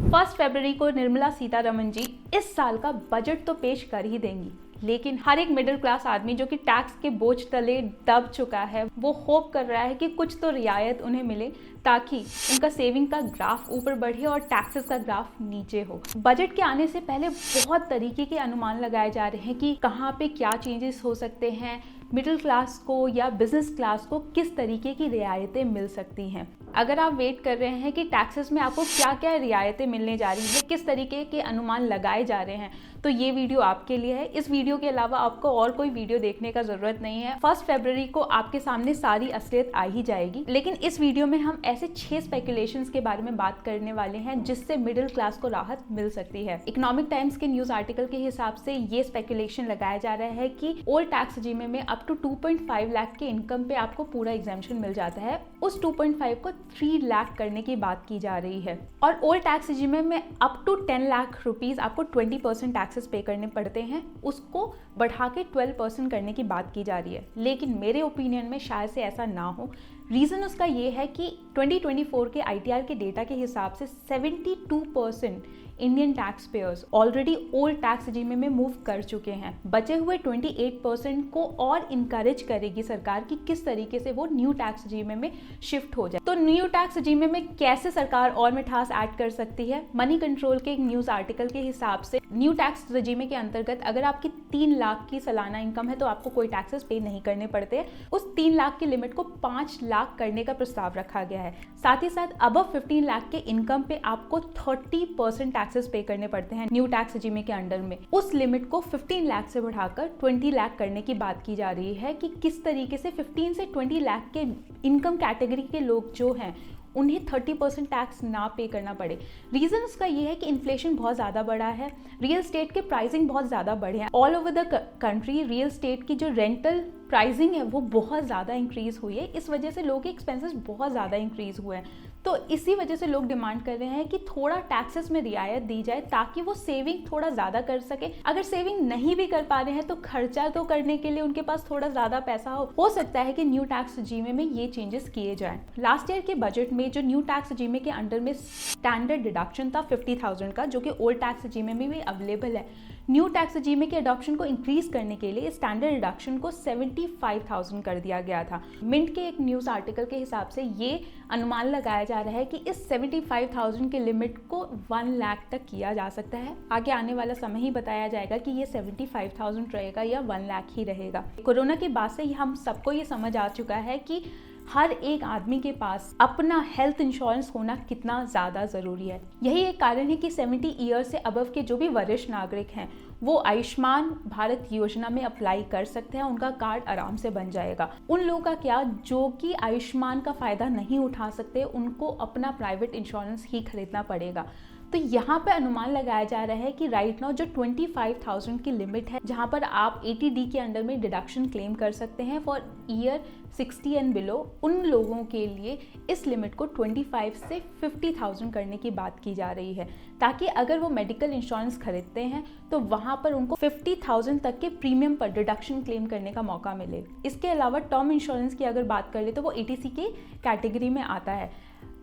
1 फरवरी को निर्मला सीतारमण जी इस साल का बजट तो पेश कर ही देंगी, लेकिन हर एक मिडिल क्लास आदमी जो कि टैक्स के बोझ तले दब चुका है, वो होप कर रहा है कि कुछ तो रियायत उन्हें मिले ताकि उनका सेविंग का ग्राफ ऊपर बढ़े और टैक्सेस का ग्राफ नीचे हो। बजट के आने से पहले बहुत तरीके के अनुमान लगाए जा रहे हैं कि कहाँ पे क्या चेंजेस हो सकते हैं, मिडिल क्लास को या बिजनेस क्लास को किस तरीके की रियायतें मिल सकती हैं। अगर आप वेट कर रहे हैं कि टैक्सेस में आपको क्या क्या रियायतें मिलने जा रही है, किस तरीके के अनुमान लगाए जा रहे हैं, तो ये वीडियो आपके लिए है। इस वीडियो के अलावा आपको और कोई वीडियो देखने का जरूरत नहीं है। 1 फरवरी को आपके सामने सारी असलियत आ ही जाएगी, लेकिन इस वीडियो में हम ऐसे 6 स्पेकुलेशंस के बारे में बात करने वाले हैं जिससे मिडिल क्लास को राहत मिल सकती है। इकोनॉमिक टाइम्स के न्यूज आर्टिकल के हिसाब से ये स्पेकुलेशन लगाया जा रहा है कि ओल्ड टैक्स रेजिम में अप टू 2.5 लाख के इनकम पे आपको पूरा एग्जेम्पशन मिल जाता है। उस 2.5 को 3 लाख करने की बात की जा रही है और ओल्ड टैक्स रेजिम में अप टू 10 लाख रुपीज आपको 20% टैक्सेस पे करने पड़ते हैं, उसको बढ़ा के 12% करने की बात की जा रही है। लेकिन मेरे ओपिनियन में शायद से ऐसा ना हो। रीज़न उसका ये है कि 2024 के ITR के डेटा के हिसाब से 72% Indian tax payers already old tax regime में मूव कर चुके हैं। बचे हुए 28% को और इनकरेज करेगी सरकार कि किस तरीके से वो न्यू टैक्स रेजिम में शिफ्ट हो जाए। तो न्यू टैक्स रेजिम में कैसे सरकार और मिठास ऐड कर सकती है? मनी कंट्रोल के एक न्यूज आर्टिकल के हिसाब से न्यू टैक्स रेजिम के अंतर्गत अगर आपकी 3 लाख की सालाना इनकम है तो आपको कोई टैक्सेस पे नहीं करने पड़ते। उस 3 लाख की लिमिट को 5 लाख करने का प्रस्ताव रखा गया है। साथ ही साथ अबव 15 लाख के इनकम पे आपको 30% टैक्सेस पे करने पड़ते हैं न्यू टैक्स रेजिम के अंडर में। उस लिमिट को 15 लाख से बढ़ाकर 20 लाख करने की बात की जा रही है कि किस तरीके से 15 से 20 लाख के इनकम कैटेगरी के लोग जो हैं उन्हें 30% टैक्स ना पे करना पड़े। रीज़न उसका ये है कि इन्फ्लेशन बहुत ज़्यादा बढ़ा है, रियल स्टेट के प्राइसिंग बहुत ज़्यादा बढ़े हैं। All over the country real estate की जो रेंटल प्राइसिंग है वो बहुत ज़्यादा इंक्रीज़ हुई है। इस वजह से लोगों के एक्सपेंसेस बहुत ज़्यादा इंक्रीज़ हुए हैं। तो इसी वजह से लोग डिमांड कर रहे हैं कि थोड़ा टैक्सेस में रियायत दी जाए ताकि वो सेविंग थोड़ा ज़्यादा कर सके। अगर सेविंग नहीं भी कर पा रहे हैं तो खर्चा तो करने के लिए उनके पास थोड़ा ज़्यादा पैसा हो सकता है कि न्यू टैक्स रेजिम में ये चेंजेस किए जाएं। लास्ट ईयर के बजट में जो न्यू टैक्स रेजिम के अंडर में स्टैंडर्ड डिडक्शन था 50,000 का, जो कि ओल्ड टैक्स रेजिम में भी अवेलेबल है। न्यू टैक्स रेजिम के अडॉप्शन को इंक्रीज करने के लिए स्टैंडर्ड डिडक्शन को 75,000 कर दिया गया था। मिंट के एक न्यूज़ आर्टिकल के हिसाब से ये अनुमान लगाया जा रहा है कि इस 75,000 के लिमिट को 1 लाख तक किया जा सकता है। आगे आने वाला समय ही बताया जाएगा कि ये 75,000 रहेगा या 1 लाख ही रहेगा। कोरोना के बाद से हम सबको ये समझ आ चुका है कि हर एक आदमी के पास अपना हेल्थ इंश्योरेंस होना कितना ज़्यादा ज़रूरी है। यही एक कारण है कि 70 ईयर से अबव के जो भी वरिष्ठ नागरिक हैं वो आयुष्मान भारत योजना में अप्लाई कर सकते हैं। उनका कार्ड आराम से बन जाएगा। उन लोगों का क्या जो कि आयुष्मान का फ़ायदा नहीं उठा सकते, उनको अपना प्राइवेट इंश्योरेंस ही खरीदना पड़ेगा। तो यहाँ पे अनुमान लगाया जा रहा है कि राइट नाउ जो 25,000 की लिमिट है, जहाँ पर आप 80D के अंडर में डिडक्शन क्लेम कर सकते हैं फॉर ईयर 60 एंड बिलो, उन लोगों के लिए इस लिमिट को 25 से 50,000 करने की बात की जा रही है, ताकि अगर वो मेडिकल इंश्योरेंस खरीदते हैं तो वहाँ पर उनको 50,000 तक के प्रीमियम पर डिडक्शन क्लेम करने का मौका मिले। इसके अलावा टर्म इंश्योरेंस की अगर बात कर ले तो वो ATC के कैटेगरी में आता है।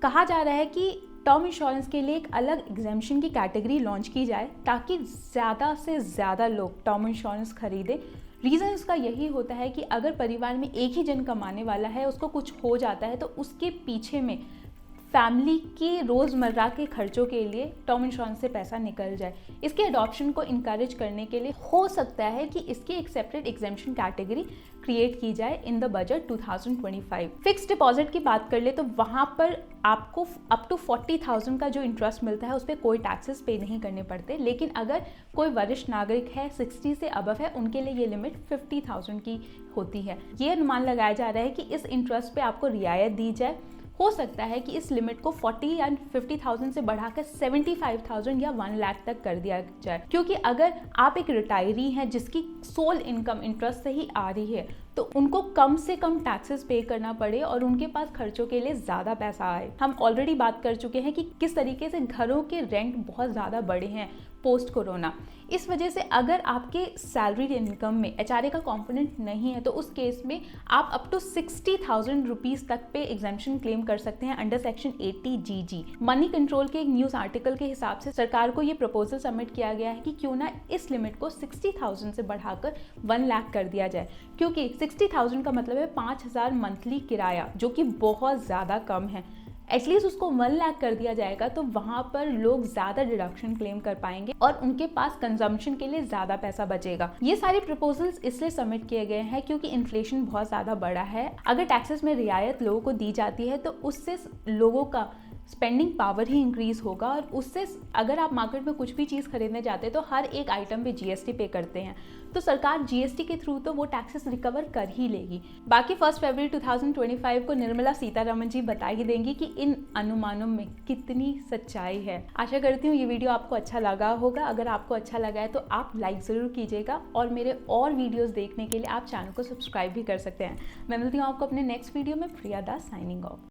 कहा जा रहा है कि टर्म इंश्योरेंस के लिए एक अलग एग्जेम्पशन की कैटेगरी लॉन्च की जाए ताकि ज़्यादा से ज़्यादा लोग टर्म इंश्योरेंस खरीदें। रीज़न उसका यही होता है कि अगर परिवार में एक ही जन कमाने वाला है, उसको कुछ हो जाता है तो उसके पीछे में फैमिली के रोज़मर्रा के खर्चों के लिए टर्म इंश्योरेंस से पैसा निकल जाए। इसके अडॉप्शन को इनकरेज करने के लिए हो सकता है कि इसकी एक सेपरेट एग्जेम्पशन कैटेगरी क्रिएट की जाए in the budget 2025। Fix deposit की बात कर ले तो वहाँ पर आपको अप टू 40,000 का जो इंटरेस्ट मिलता है उस पर कोई टैक्सेस पे नहीं करने पड़ते। लेकिन अगर कोई वरिष्ठ नागरिक है 60 से अबव है, उनके लिए ये लिमिट 50,000 की होती है। ये अनुमान लगाया जा रहा है कि इस इंटरेस्ट पे आपको रियायत दी जाए। हो सकता है कि इस लिमिट को 40 या 50,000 से बढ़ाकर 75,000 या 1 लाख तक कर दिया जाए, क्योंकि अगर आप एक रिटायरी हैं जिसकी सोल इनकम इंटरेस्ट से ही आ रही है तो उनको कम से कम टैक्सेस पे करना पड़े और उनके पास खर्चों के लिए ज़्यादा पैसा आए। हम ऑलरेडी बात कर चुके हैं कि किस तरीके से घरों के रेंट बहुत ज़्यादा बढ़े हैं पोस्ट कोरोना। इस वजह से अगर आपके सैलरी इनकम में एचआरए का कंपोनेंट नहीं है तो उस केस में आप अप टू 60,000 रुपीज़ तक पे एग्जेम्पशन क्लेम कर सकते हैं under section 80 GG। Money control के एक न्यूज़ आर्टिकल के हिसाब से सरकार को ये प्रपोजल सबमिट किया गया है कि क्यों ना इस लिमिट को 60,000 से बढ़ाकर 1 लाख कर दिया जाए, क्योंकि 60,000 का मतलब है 5,000 मंथली किराया, जो कि बहुत ज़्यादा कम है। एटलीस्ट उसको 1 लाख कर दिया जाएगा तो वहाँ पर लोग ज़्यादा डिडक्शन क्लेम कर पाएंगे और उनके पास कंजम्पशन के लिए ज़्यादा पैसा बचेगा। ये सारे प्रपोजल्स इसलिए सबमिट किए गए हैं क्योंकि इन्फ्लेशन बहुत ज़्यादा बढ़ा है। अगर टैक्सेस में रियायत लोगों को दी जाती है तो उससे लोगों का स्पेंडिंग पावर ही इंक्रीज होगा और उससे अगर आप मार्केट में कुछ भी चीज़ खरीदने जाते हैं तो हर एक आइटम पे जीएसटी पे करते हैं, तो सरकार जीएसटी के थ्रू तो वो टैक्सेस रिकवर कर ही लेगी। बाकी 1 फरवरी 2025 को निर्मला सीतारमण जी बता ही देंगी कि इन अनुमानों में कितनी सच्चाई है। आशा करती हूँ ये वीडियो आपको अच्छा लगा होगा। अगर आपको अच्छा लगा है तो आप लाइक ज़रूर कीजिएगा और मेरे और वीडियोज़ देखने के लिए आप चैनल को सब्सक्राइब भी कर सकते हैं। मैं मिलती हूँ आपको अपने नेक्स्ट वीडियो में। प्रिया दास साइनिंग ऑफ।